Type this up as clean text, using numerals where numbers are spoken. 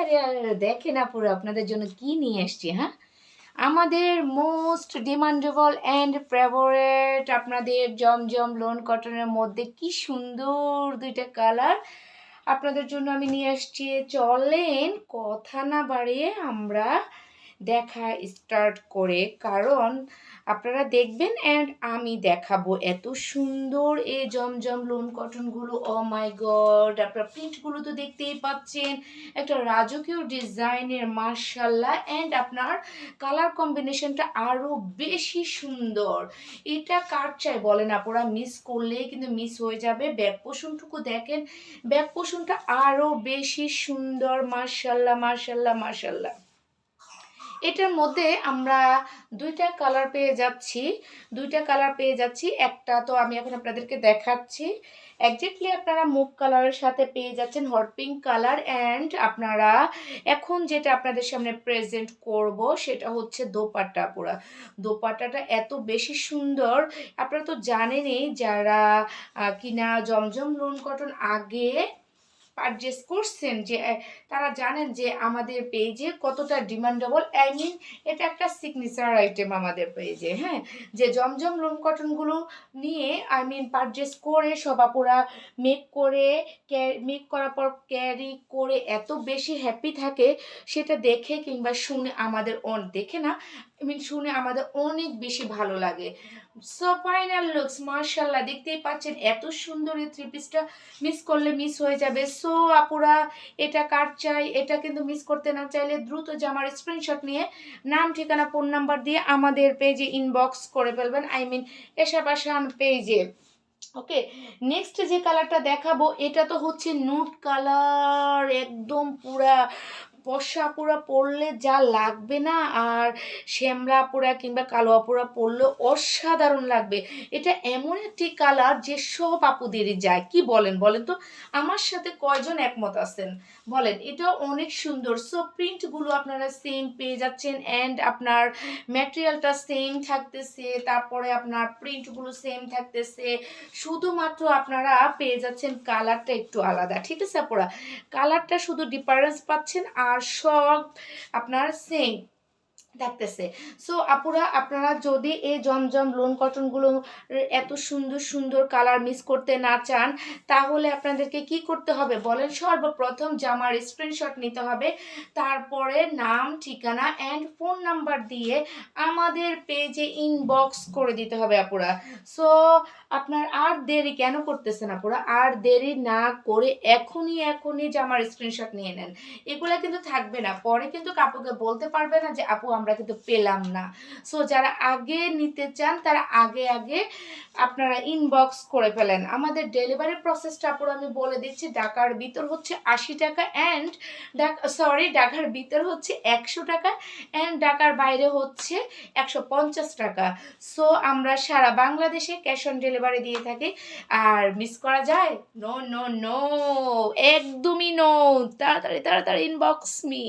আরে আরে দেখেন আপুরা আপনাদের জন্য কি নিয়ে এসছি, হ্যাঁ? আমাদের মোস্ট ডিমান্ডেবল অ্যান্ড ফেভারেট আপনাদের জমজম লোন কটনের মধ্যে কি সুন্দর দুইটা কালার আপনাদের জন্য আমি নিয়ে আসছি। চলেন কথা না বাড়িয়ে আমরা দেখা স্টার্ট করে, কারণ আপনারা দেখবেন অ্যান্ড আমি দেখাবো এত সুন্দর এই জমজম লোন কটনগুলো। ও মাই গড, আপনার প্রিন্টগুলো তো দেখতেই পাচ্ছেন, একটা রাজকীয় ডিজাইনের, মার্শাল্লাহ। অ্যান্ড আপনার কালার কম্বিনেশনটা আরও বেশি সুন্দর। এটা কার চাই বলেন আপনারা, মিস করলেই কিন্তু মিস হয়ে যাবে। ব্যাক পোষণটুকু দেখেন, ব্যাক পোষণটা আরও বেশি সুন্দর, মার্শাল্লাহ মার্শাল্লাহ মার্শাল্লাহ। এটার মধ্যে আমরা দুইটা কালার পেয়ে যাচ্ছি। একটা তো আমি এখন আপনাদেরকে দেখাচ্ছি। একজ্যাক্টলি আপনারা মুভ কালারের সাথে পেয়ে যাচ্ছেন হট পিঙ্ক কালার। অ্যান্ড আপনারা এখন যেটা আপনাদের সামনে প্রেজেন্ট করব সেটা হচ্ছে দোপাট্টা। পুরা দোপাট্টাটা এত বেশি সুন্দর। আপনারা তো জানেনই, যারা কিনা জমজম লোন কটন আগে পারচেস করছেন, যে তারা জানেন যে আমাদের পেজে কতটা ডিমান্ডেবল। আই মিন এটা একটা সিগনেচার আইটেম আমাদের পেজে, হ্যাঁ, যে জমজম লোন কটনগুলো নিয়ে আই মিন পারচেস করে সব আপুরা মেক করার পর ক্যারি করে এত বেশি হ্যাপি থাকে, সেটা দেখে কিংবা শুনে আমাদের দেখে না, আই মিন শুনে আমাদের অনেক বেশি ভালো লাগে। সো ফাইনাল লুকস মার্শাল্লাহ, দেখতেই পাচ্ছেন এত সুন্দর এই থ্রি পিসটা মিস করলে মিস হয়ে যাবে। সো আপুরা এটা কার চাই, এটা কিন্তু মিস করতে না চাইলে দ্রুত জামার স্ক্রিনশট নিয়ে নাম ঠিকানা ফোন নাম্বার দিয়ে আমাদের পেজে ইনবক্স করে ফেলবেন, আই মিন এশাব আসান পেজে। ওকে, নেক্সট যে কালারটা দেখাবো এটা তো হচ্ছে নুট কালার, একদম পুরা ফর্সা আপুরা পরলে যা লাগবে না, আর শ্যামলা আপুরা কিংবা কালো আপুরা পরলে অসাধারণ লাগবে। এটা এমন একটি কালার যে সব আপুদেরই যায়, কি বলেন বলেন তো? আমার সাথে কয়জন একমত আছেন বলেন? এটা অনেক সুন্দর। সো প্রিন্টগুলো আপনারা সেম পেয়ে যাচ্ছেন, অ্যান্ড আপনার ম্যাটেরিয়ালটা সেম থাকতেছে, তারপরে আপনার প্রিন্টগুলো সেম থাকতেছে, শুধুমাত্র আপনারা পেয়ে যাচ্ছেন কালারটা একটু আলাদা, ঠিক আছে আপুরা? কালারটা শুধু ডিফারেন্স পাচ্ছেন, আর সব আপনার সেম থাকতেছে। সো আপুরা আপনারা যদি এই জমজম লোন কটনগুলো এত সুন্দর সুন্দর কালার মিস করতে না চান, তাহলে আপনাদেরকে কি করতে হবে বলেন? সর্বপ্রথম জামার স্ক্রিনশট নিতে হবে, তারপরে নাম ঠিকানা অ্যান্ড ফোন নাম্বার দিয়ে আমাদের পেজে ইনবক্স করে দিতে হবে আপুরা। সো আপনার আর দেরি কেন করতেছেন আপুরা? আর দেরি না করে এখনই জামার স্ক্রিনশট নিয়ে নেন। এগুলা কিন্তু থাকবে না, পরে কিন্তু আপুকে বলতে পারবে না যে আপু আমরা কিন্তু পেলাম না। সো যারা আগে নিতে চান তারা আগে আপনারা ইনবক্স করে ফেলেন। আমাদের ডেলিভারি প্রসেসটা আপুরা আমি বলে দিচ্ছি। ঢাকার ভিতর হচ্ছে 80 টাকা, অ্যান্ড ঢাকার ভিতর হচ্ছে 100 টাকা, অ্যান্ড ঢাকার বাইরে হচ্ছে 150 টাকা। সো আমরা সারা বাংলাদেশে ক্যাশ অন ডেলিভারি দিয়ে থাকি। আর মিস করা যায়? নো নো নো, একদমই নো। তাড়াতাড়ি ইনবক্স মি।